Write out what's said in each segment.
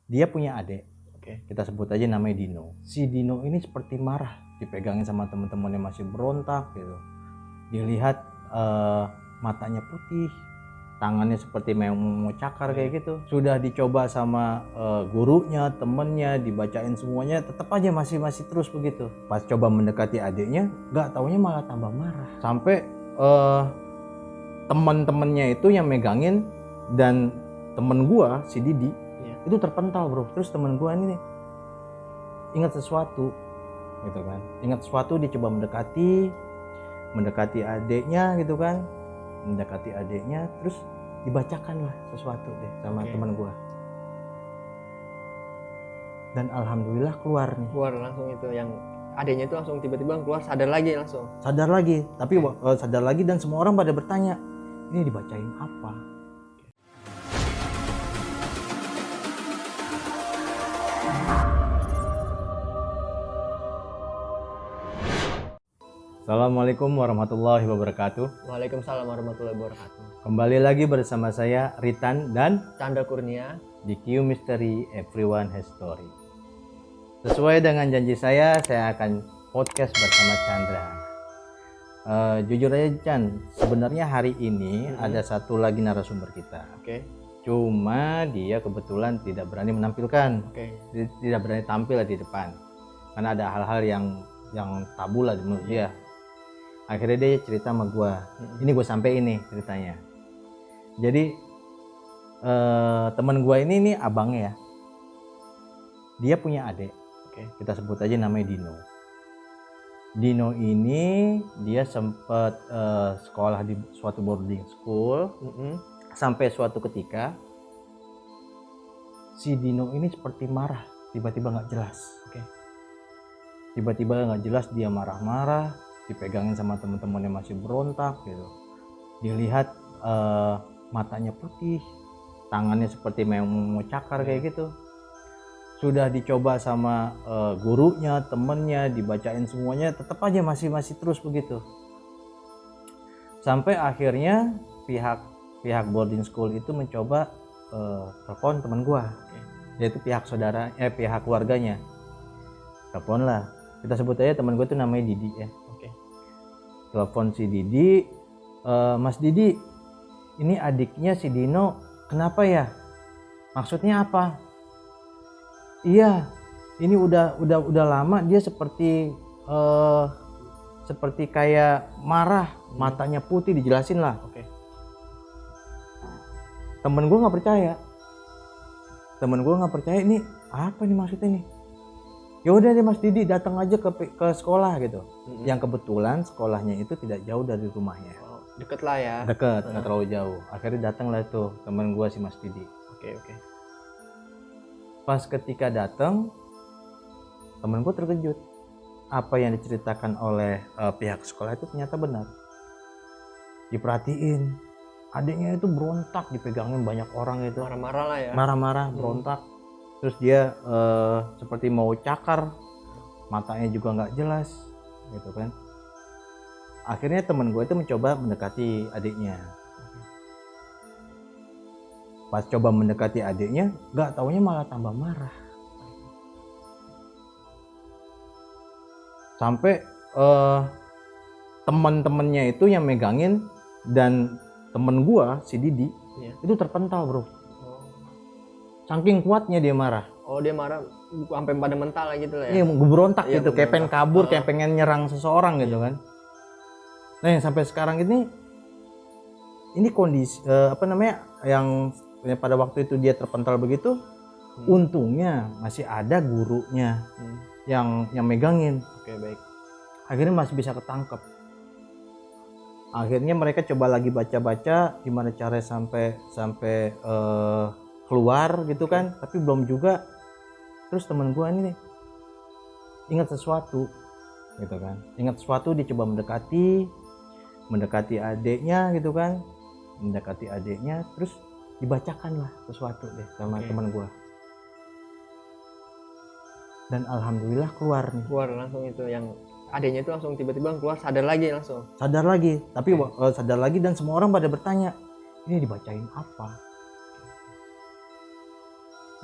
Dia punya adik, Oke. kita sebut aja namanya Dino. Si Dino ini seperti marah, dipegangin sama teman-temannya masih berontak gitu. Dilihat matanya putih, tangannya seperti mau cakar kayak gitu. Sudah dicoba sama gurunya, temennya, dibacain semuanya, tetap aja masih terus begitu. Pas coba mendekati adiknya, nggak taunya malah tambah marah. Sampai teman-temannya itu yang megangin, dan temen gua si Didi itu terpental bro. Terus temen gua ini ingat sesuatu gitu kan, ingat sesuatu, dia coba mendekati adiknya gitu kan, mendekati adiknya, terus dibacakan lah sesuatu deh sama teman gua, dan alhamdulillah keluar Langsung itu yang adiknya itu langsung tiba-tiba keluar, sadar lagi tapi sadar lagi, dan semua orang pada bertanya ini dibacain apa. Assalamualaikum warahmatullahi wabarakatuh. Waalaikumsalam warahmatullahi wabarakatuh. Kembali lagi bersama saya Ritan dan Chandra Kurnia di Q Mystery Everyone Has Story. Sesuai dengan janji saya akan podcast bersama Chandra. Jujur aja Chan, sebenarnya hari ini ada satu lagi narasumber kita. Cuma dia kebetulan tidak berani menampilkan, tidak berani tampil di depan, karena ada hal-hal yang tabu lah menurut dia. Akhirnya dia cerita sama gue, ini gue sampai ini ceritanya. Jadi teman gue ini abangnya ya, dia punya adik, kita sebut aja namanya Dino. Dino ini dia sempat sekolah di suatu boarding school, sampai suatu ketika si Dino ini seperti marah, tiba-tiba nggak jelas. Tiba-tiba nggak jelas dia marah-marah, dipegangin sama teman-temannya masih berontak gitu. Dilihat matanya putih, tangannya seperti mau cakar kayak gitu. Sudah dicoba sama gurunya, temennya, dibacain semuanya, tetap aja masih terus begitu. Sampai akhirnya pihak boarding school itu mencoba telepon teman gua, yaitu pihak keluarganya. Telepon lah, kita sebut aja teman gua itu namanya Didi ya. Telepon si Didi, Mas Didi, ini adiknya si Dino kenapa ya? Maksudnya apa? Iya, ini udah lama dia seperti kayak marah, matanya putih, dijelasin lah. Temen gue nggak percaya, ini apa nih maksudnya nih? Ya udah deh Mas Didi datang aja ke sekolah gitu. Yang kebetulan sekolahnya itu tidak jauh dari rumahnya. Deket lah ya. Deket, nggak terlalu jauh. Akhirnya datang lah tuh temen gue si Mas Didi. Pas ketika datang, temen gue terkejut. Apa yang diceritakan oleh pihak sekolah itu ternyata benar. Diperhatiin, adiknya itu berontak, dipegangin banyak orang itu. Marah-marah lah ya. Marah-marah, berontak. Terus dia seperti mau cakar, matanya juga nggak jelas, gitu kan. Akhirnya temen gue itu mencoba mendekati adiknya. Pas coba mendekati adiknya, nggak taunya malah tambah marah. Sampai teman-temannya itu yang megangin, dan temen gua si Didi itu terpental bro. Saking kuatnya dia marah. Dia marah sampai pada mental gitu lah ya. Iya, berontak gitu, kayak pengen kabur, kayak pengen nyerang seseorang gitu kan. Nah yang sampai sekarang ini kondisi yang pada waktu itu dia terpental begitu, untungnya masih ada gurunya yang megangin. Baik. Akhirnya masih bisa ketangkep. Akhirnya mereka coba lagi baca-baca gimana cara sampai keluar gitu kan, tapi belum juga. Terus temen gua ini ingat sesuatu gitu kan, dia coba mendekati adiknya gitu kan, terus dibacakan lah sesuatu deh sama teman gua, dan alhamdulillah keluar langsung itu yang adiknya itu langsung tiba-tiba keluar, sadar lagi, tapi sadar lagi, dan semua orang pada bertanya ini dibacain apa.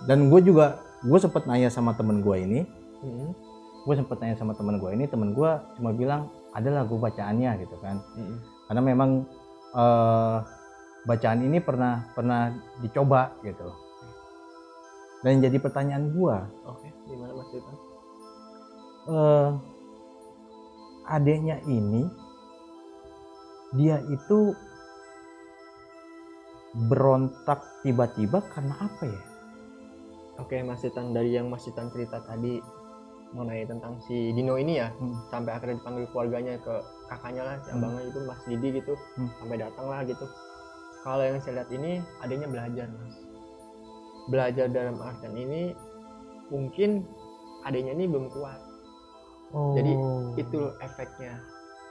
Dan gue sempet nanya sama temen gue ini. Temen gue cuma bilang ada lagu bacaannya gitu kan. Karena memang bacaan ini pernah dicoba gitu. Dan jadi pertanyaan gue, Oke, gimana Mas Sultan? adiknya ini dia itu berontak tiba-tiba karena apa ya? Oke, Mas Sultan, dari yang Mas Sultan cerita tadi mengenai tentang si Dino ini ya, sampai akhirnya dipanggil keluarganya ke kakaknya lah, si abangnya itu Mas Didi gitu, sampai datang lah gitu. Kalau yang saya lihat ini adanya belajar Mas. Belajar dalam artian ini mungkin adanya ini belum kuat. Jadi itu efeknya.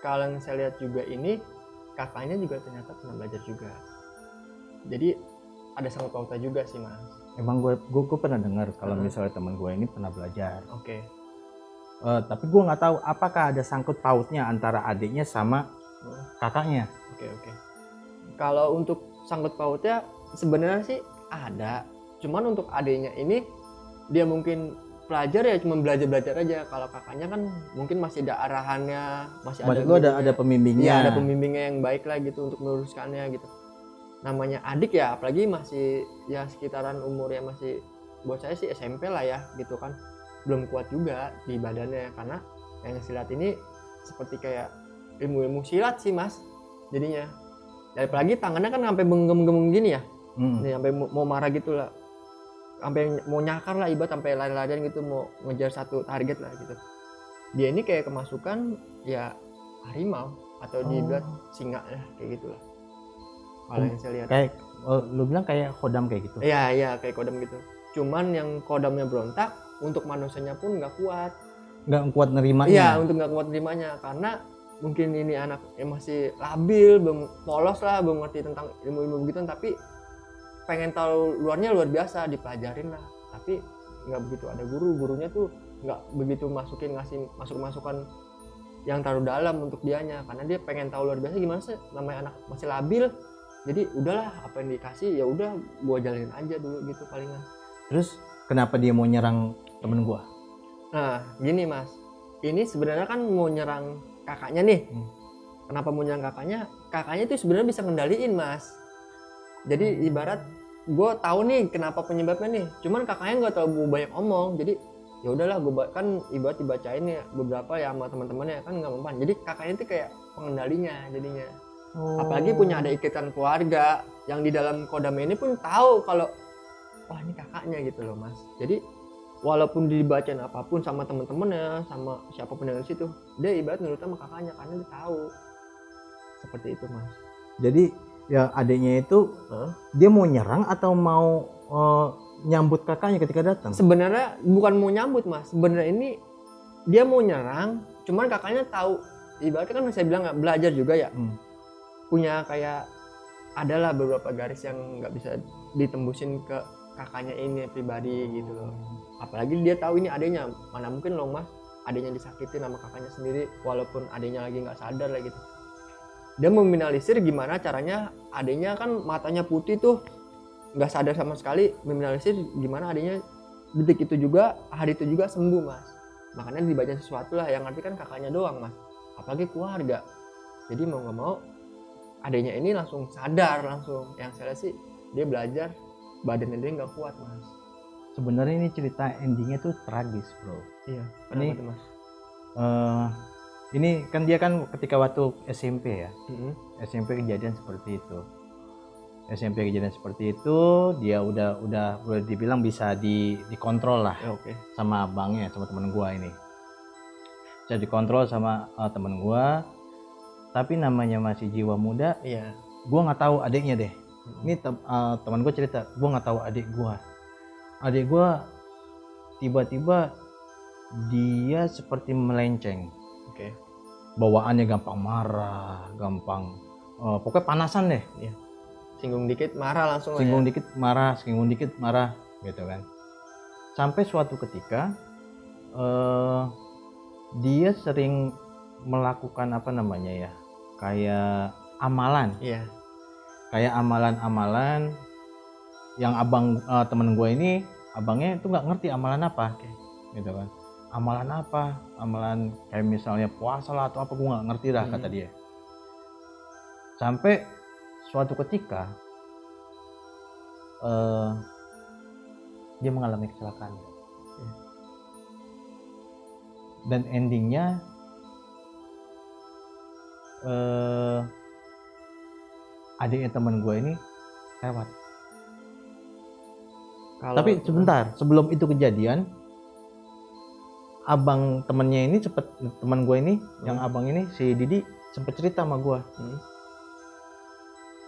Kalau yang saya lihat juga ini kakaknya juga ternyata pernah belajar juga. Jadi ada sangkut pautnya juga sih Mas. Emang gue pernah dengar kalau misalnya teman gue ini pernah belajar. Oke. Tapi gue nggak tahu apakah ada sangkut pautnya antara adiknya sama kakaknya. Oke. Kalau untuk sangkut pautnya sebenarnya sih ada. Cuman untuk adiknya ini dia mungkin pelajar ya cuma belajar aja. Kalau kakaknya kan mungkin masih ada arahannya, masih ada pembimbingnya. Iya, ada pembimbingnya yang baik lah gitu untuk meluruskannya gitu. Namanya adik ya, apalagi masih ya sekitaran umurnya masih buat saya sih SMP lah ya gitu kan. Belum kuat juga di badannya karena yang silat ini seperti kayak ilmu silat sih Mas. Jadinya. Dan apalagi tangannya kan sampai benggem-benggem gini ya. Nih sampai mau marah gitu lah. Sampai mau nyakar lah ibarat sampai lari-larian gitu mau ngejar satu target lah gitu. Dia ini kayak kemasukan ya harimau atau dibuat singa lah kayak gitulah. Kalau yang saya lihat kayak lu bilang kayak kodam kayak gitu. Iya kayak kodam gitu. Cuman yang kodamnya berontak untuk manusianya pun nggak kuat. Nggak kuat nerimanya. Iya, untuk nggak kuat nerimanya karena mungkin ini anak yang masih labil, belum polos lah, belum ngerti tentang ilmu-ilmu begitu, tapi pengen tahu luarnya luar biasa, dipelajarin lah. Tapi nggak begitu ada gurunya tuh nggak begitu ngasih masukan yang terlalu dalam untuk dianya karena dia pengen tahu luar biasa gimana sih namanya anak masih labil. Jadi udahlah apa yang dikasih ya udah gua jalanin aja dulu gitu palingan. Terus kenapa dia mau nyerang temen gua? Nah gini Mas, ini sebenarnya kan mau nyerang kakaknya nih. Kenapa mau nyerang kakaknya? Kakaknya itu sebenarnya bisa ngendaliin Mas. Jadi ibarat gue tahu nih kenapa penyebabnya nih. Cuman kakaknya nggak terlalu banyak omong. Jadi ya udahlah gue kan ibarat dibacain ya beberapa ya sama teman-temannya kan nggak mempan. Jadi kakaknya itu kayak pengendalinya jadinya. Apalagi punya ada ikatan keluarga yang di dalam kodam ini pun tahu kalau wah ini kakaknya gitu loh Mas. Jadi walaupun dibacain apapun sama teman-temannya sama siapapun yang di situ, dia ibarat nurut sama kakaknya karena dia tahu. Seperti itu Mas. Jadi ya adiknya itu dia mau nyerang atau mau nyambut kakaknya ketika datang? Sebenarnya bukan mau nyambut Mas. Sebenarnya ini dia mau nyerang, cuman kakaknya tahu. Ibaratnya kan saya bilang nggak belajar juga ya. Punya kayak adalah beberapa garis yang nggak bisa ditembusin ke kakaknya ini pribadi gitu loh. Apalagi dia tahu ini adiknya, mana mungkin loh Mas adiknya disakitin sama kakaknya sendiri walaupun adiknya lagi nggak sadar lah gitu. Dia meminimalisir gimana caranya adiknya kan matanya putih tuh nggak sadar sama sekali, meminimalisir gimana adiknya detik itu juga hari itu juga sembuh Mas. Makanya dibaca sesuatu lah yang arti kan kakaknya doang Mas, apalagi keluarga. Jadi mau nggak mau adiknya ini langsung sadar langsung. Yang saya lihat sih dia belajar badannya dia nggak kuat Mas. Sebenarnya ini cerita endingnya tuh tragis bro. Iya. Ini tuh, Mas? Ini kan dia kan ketika waktu SMP ya. SMP kejadian seperti itu. SMP kejadian seperti itu dia udah boleh dibilang bisa dikontrol lah sama abangnya, sama temen gua ini. Bisa dikontrol sama temen gua. Tapi namanya masih jiwa muda. Iya. Gua nggak tahu adiknya deh. Ini teman gua cerita, gua nggak tahu adik gua. Adik gua tiba-tiba dia seperti melenceng. Bawaannya gampang marah, gampang pokoknya panasan deh. Iya. Singgung dikit marah langsung. Singgung dikit marah gitu kan. Sampai suatu ketika dia sering melakukan apa namanya ya, kayak amalan. Iya. Kayak amalan-amalan yang abang temen gue ini abangnya itu nggak ngerti amalan apa, gitu kan. Amalan apa? Amalan kayak misalnya puasa lah atau apa, gue nggak ngerti dah kata dia. Sampai suatu ketika dia mengalami kecelakaan. Dan endingnya adiknya teman gue ini lewat. Tapi sebentar, sebelum itu kejadian, abang temennya ini teman gue ini, yang abang ini si Didi sempet cerita sama gue.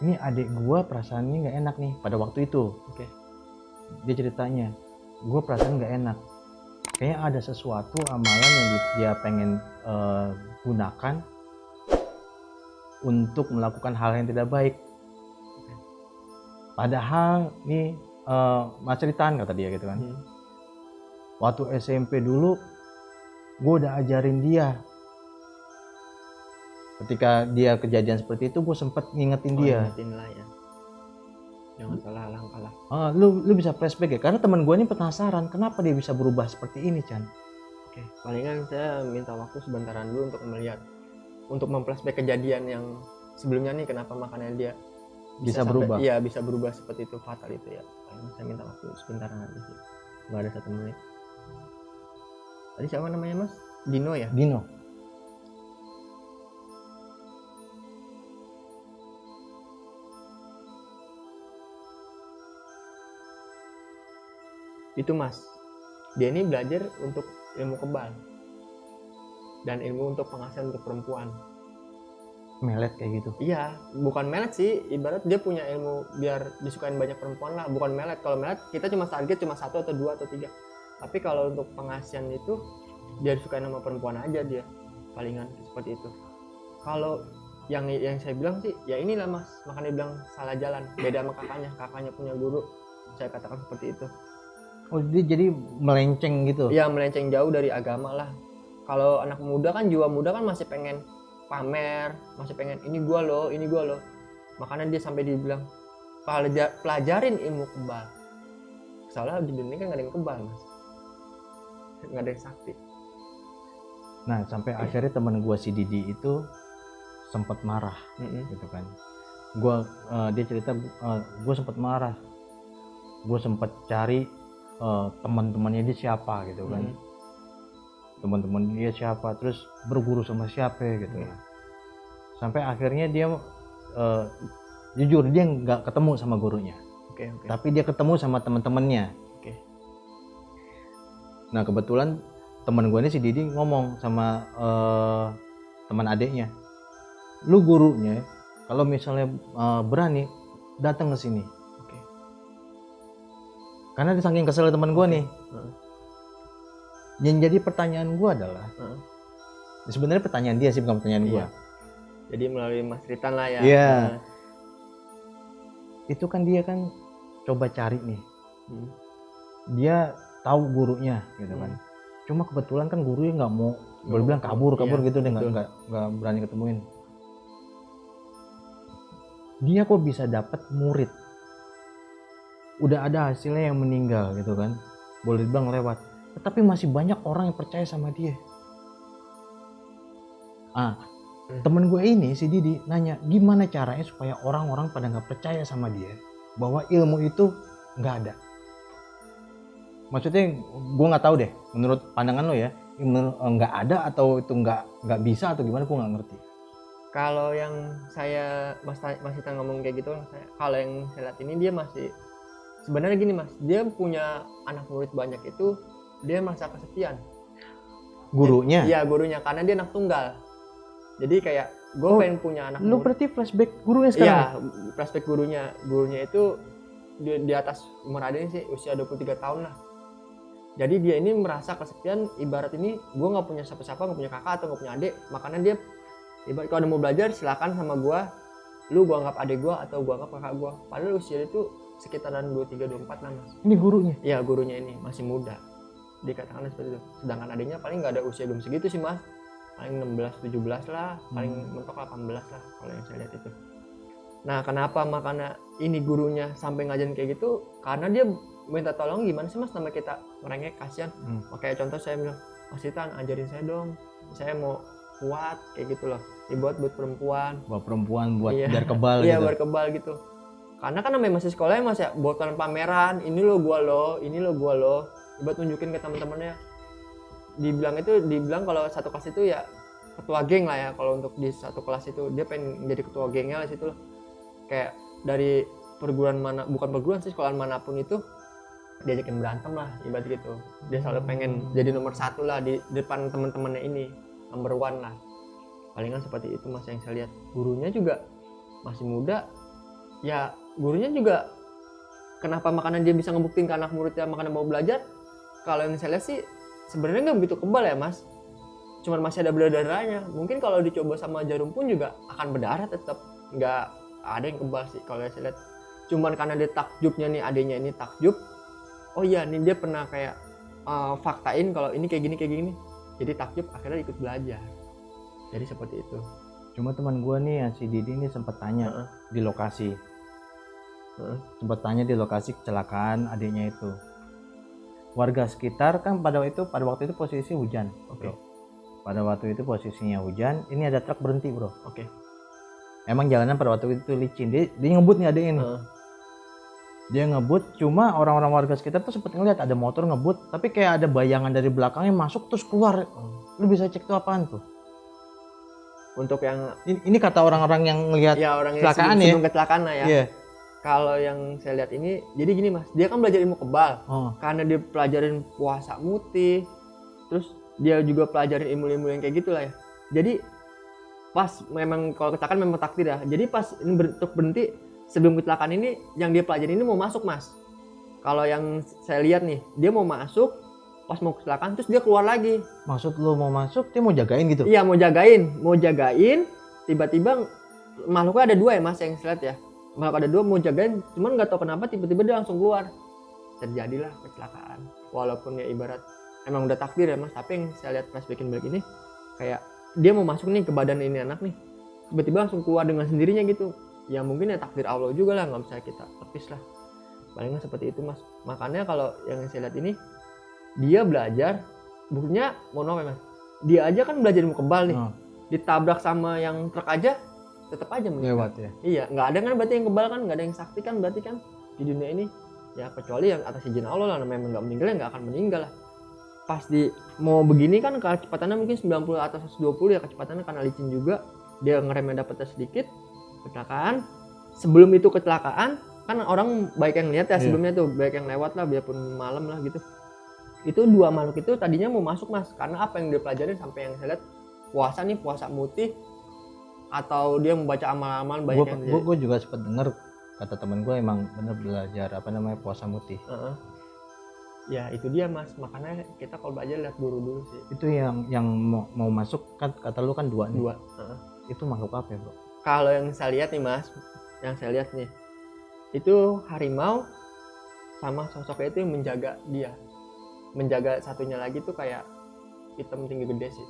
Ini adik gue perasaannya nggak enak nih pada waktu itu. Dia ceritanya, gue perasaan nggak enak. Kayaknya ada sesuatu amalan yang dia pengen gunakan untuk melakukan hal yang tidak baik. Padahal nih mas ceritaan kata dia gitu kan. Waktu SMP dulu gue udah ajarin dia. Ketika dia kejadian seperti itu, gue sempet ngingetin dia. Ingetin lah ya. Jangan salah langkah lah. Lu bisa flashback ya, karena teman gue ini penasaran kenapa dia bisa berubah seperti ini, Chan. Palingan saya minta waktu sebentaran dulu untuk melihat, untuk memflashback kejadian yang sebelumnya nih, kenapa makanya dia bisa berubah. Iya, bisa berubah seperti itu, fatal itu ya. Paling saya minta waktu sebentaran aja sih. Nggak ada 1 menit. Tadi siapa namanya mas? Dino ya? Dino. Itu mas, dia ini belajar untuk ilmu kebal dan ilmu untuk penghasilan untuk perempuan. Melet kayak gitu? Iya, bukan melet sih, ibarat dia punya ilmu biar disukain banyak perempuan lah. Bukan melet, kalau melet kita cuma target cuma 1 atau 2 atau 3. Tapi kalau untuk penghasilan itu dia disukain sama perempuan aja, dia palingan seperti itu. Kalau yang saya bilang sih ya inilah mas, makanya bilang salah jalan, beda sama kakaknya punya guru, saya katakan seperti itu. Oh, dia jadi melenceng gitu? Iya, melenceng jauh dari agama lah. Kalau anak muda kan, jiwa muda kan masih pengen pamer, masih pengen ini gua loh. Makanya dia sampai dibilang pelajarin ilmu kebal. Soalnya di dunia kan nggak ada yang kebal mas, nggak ada yang sakti. Nah sampai akhirnya teman gua si Didi itu sempat marah, gitu kan. Dia cerita, gua sempat marah, gua sempat cari teman-temannya dia siapa gitu kan. Teman-teman dia siapa, terus berguru sama siapa gitu kan. Sampai akhirnya dia jujur dia nggak ketemu sama gurunya. Tapi dia ketemu sama teman-temannya. Nah kebetulan teman gue ini si Didi ngomong sama teman adiknya, lu gurunya kalau misalnya berani datang ke sini. Karena dia saking kesel teman gue nih. Yang jadi pertanyaan gue adalah, sebenarnya pertanyaan dia sih, bukan pertanyaan gue. Jadi melalui Mas Ritan lah ya. Iya. Itu kan dia kan coba cari nih. Dia tahu gurunya gitu kan. Cuma kebetulan kan gurunya nggak mau, boleh bilang kabur gitu, dia nggak berani ketemuin. Dia kok bisa dapat murid? Udah ada hasilnya yang meninggal gitu kan, boleh dibilang lewat, tetapi masih banyak orang yang percaya sama dia. Temen gue ini si Didi nanya gimana caranya supaya orang-orang pada nggak percaya sama dia bahwa ilmu itu nggak ada. Maksudnya gue nggak tahu deh, menurut pandangan lo ya, nggak ada atau itu nggak bisa atau gimana, gue nggak ngerti. Kalau yang saya masih ngomong kayak gitu, kalau yang saya lihat ini dia masih sebenarnya gini mas, dia punya anak murid banyak itu, dia merasa kesepian. Gurunya? Iya gurunya, karena dia anak tunggal. Jadi kayak gue pengen punya anak murid. Lu berarti flashback gurunya sekarang? Iya, flashback gurunya. Gurunya itu di atas umur adanya sih, usia 23 tahun lah. Jadi dia ini merasa kesepian, ibarat ini gue nggak punya siapa-siapa, nggak punya kakak atau nggak punya adik. Makanya dia ibarat kalau ada mau belajar silakan sama gue, lu gue anggap adik gue atau gue anggap kakak gue. Padahal usia itu sekitaran 23-24 lah mas. Ini gurunya? Iya gurunya ini masih muda, dikatakan seperti itu. Sedangkan adiknya paling nggak ada usia belum segitu sih mas, paling 16-17 lah, paling mentok 18 lah kalau yang saya lihat itu. Nah kenapa makanya ini gurunya sampai ngajarin kayak gitu, karena dia minta tolong gimana sih mas, nama kita merengek kasihan. Kayak contoh saya bilang, Mas Titan ajarin saya dong, saya mau kuat kayak gitu loh, buat perempuan buat iya. biar kebal iya gitu. biar kebal gitu, karena kan namanya masih sekolah ya mas ya, buatan pameran, ini lo gua lo, ini lo gua lo, buat nunjukin ke teman-temannya. Dibilang kalau satu kelas itu ya ketua geng lah ya, kalau untuk di satu kelas itu dia pengen jadi ketua gengnya lah situ. Kayak dari perguruan mana, bukan perguruan sih, sekolahan manapun itu diajakin berantem lah ibarat gitu. Dia selalu pengen jadi nomor 1 lah di depan teman-temannya ini, number 1 lah. Palingan seperti itu mas yang saya lihat. Gurunya juga masih muda ya, gurunya juga kenapa makanan dia bisa ngebuktiin ke anak muridnya makanan mau belajar. Kalau yang saya lihat sih sebenarnya nggak begitu kebal ya mas, cuman masih ada berdarahnya. Mungkin kalau dicoba sama jarum pun juga akan berdarah, tetap nggak ada yang kebal sih kalau saya lihat. Cuman karena dia takjubnya nih, adanya ini takjub, oh iya nih dia pernah kayak faktain kalau ini kayak gini, jadi takjub akhirnya ikut belajar. Jadi seperti itu. Cuma teman gue nih, si Didi ini sempat tanya di lokasi, sempat tanya di lokasi kecelakaan adiknya itu. Warga sekitar kan pada waktu itu posisi hujan. Oke. Pada waktu itu posisinya hujan, ini ada truk berhenti bro. Oke. Emang jalanan pada waktu itu licin, dia ngebut nih adek ini. Dia ngebut, cuma orang-orang warga sekitar tuh sempat ngeliat ada motor ngebut, tapi kayak ada bayangan dari belakangnya masuk terus keluar. Lu bisa cek tuh apaan tuh? Untuk yang ini kata orang-orang yang ngeliat ya, orang kecelakaan sebelum kecelakaan lah ya. Yeah. Kalau yang saya lihat ini, jadi gini mas, dia kan belajar ilmu kebal, karena dia pelajarin puasa mutih, terus dia juga pelajarin ilmu-ilmu yang kayak gitulah ya. Jadi pas memang kalau kecelakaan memang takdir ya. Jadi pas ini berhenti sebelum kecelakaan ini, yang dia pelajarin ini mau masuk mas. Kalau yang saya lihat nih, dia mau masuk, pas mau kecelakaan terus dia keluar lagi. Maksud lu mau masuk, dia mau jagain gitu? Iya mau jagain. Tiba-tiba makhluknya ada 2 ya mas yang saya lihat ya. Makhluk ada 2 mau jagain, cuman nggak tahu kenapa tiba-tiba dia langsung keluar. Terjadilah kecelakaan. Walaupun ya ibarat emang udah takdir ya mas, tapi yang saya lihat flashbackin balik ini kayak dia mau masuk nih ke badan ini anak nih, tiba-tiba langsung keluar dengan sendirinya gitu. Ya mungkin ya takdir Allah juga lah, nggak bisa kita tepis lah. Palingan seperti itu mas. Makanya kalau yang saya lihat ini, dia belajar, buktinya mohon maaf ya mas, dia aja kan belajar ilmu kebal nih, ditabrak sama yang truk aja tetap aja meninggal. Lewat ya? Iya, nggak ada kan berarti yang kebal kan, nggak ada yang sakti kan berarti kan di dunia ini. Ya kecuali yang atas izin Allah lah, namanya nggak meninggal ya nggak akan meninggal lah. Pas di mau begini kan kecepatannya mungkin 90 atau 120 ya kecepatannya, karena licin juga, dia ngeremnya dapetnya sedikit, kecelakaan. Sebelum itu kecelakaan kan orang baik yang lihat ya sebelumnya tuh, baik yang lewat lah biarpun malam lah gitu. Itu 2 makhluk itu tadinya mau masuk mas, karena apa yang dia pelajarin sampai yang saya lihat puasa mutih, atau dia membaca amal-amal banyak yang terjadi. Gue juga sempat denger kata temen gue emang bener belajar puasa mutih. Ya itu dia mas, makanya kita kalau belajar lihat guru dulu sih. Itu yang mau masuk kan kata lu kan 2 nih. 2. Itu makhluk apa ya bro? Kalau yang saya lihat nih mas, yang saya lihat nih, itu harimau sama sosoknya itu yang menjaga dia. Menjaga satunya lagi tuh kayak hitam tinggi gede sih.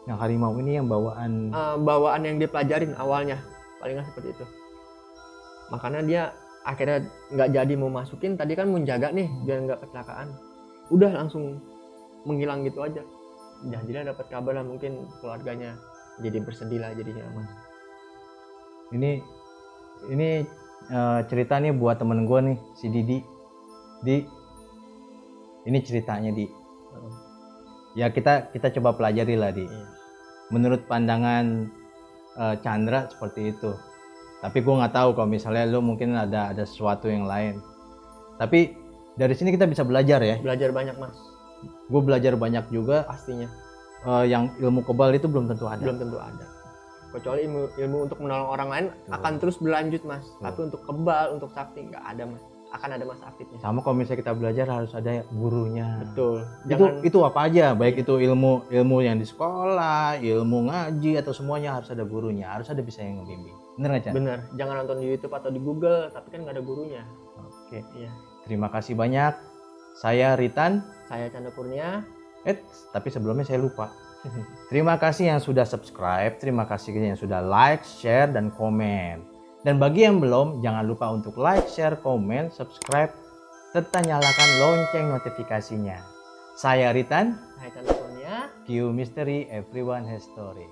Yang harimau ini yang bawaan? Bawaan yang dia pelajarin awalnya, palingan seperti itu. Makanya dia akhirnya nggak jadi mau masukin, tadi kan menjaga nih biar nggak kecelakaan, udah langsung menghilang gitu aja. Jadinya dapat kabar lah, mungkin keluarganya jadi bersedih lah jadinya mas. Ini cerita nih buat temen gue nih, si Didi. Ini ceritanya Di. Ya kita coba pelajari lah Di. Menurut pandangan Chandra seperti itu. Tapi gue nggak tahu kalau misalnya lu mungkin ada sesuatu yang lain. Tapi dari sini kita bisa belajar ya. Belajar banyak mas. Gue belajar banyak juga. Pastinya. Yang ilmu kebal itu belum tentu ada. Belum tentu ada. Kecuali ilmu untuk menolong orang lain akan terus berlanjut mas. Tapi untuk kebal, untuk sakti nggak ada mas. Akan ada masa aktifnya. Sama kalau misalnya kita belajar harus ada gurunya. Betul. Itu apa aja, baik itu ilmu yang di sekolah, ilmu ngaji atau semuanya harus ada gurunya, harus ada bisa yang ngebimbing. Bener nggak Chan? Bener. Jangan nonton di YouTube atau di Google, tapi kan nggak ada gurunya. Oke. Iya. Terima kasih banyak. Saya Ritan. Saya Chandra Kurnia. Tapi sebelumnya saya lupa. Terima kasih yang sudah subscribe, terima kasih yang sudah like, share, dan komen. Dan bagi yang belum, jangan lupa untuk like, share, komen, subscribe, serta nyalakan lonceng notifikasinya. Saya Ritan, Hai Tante Sonia. Q Mystery Everyone Has Story.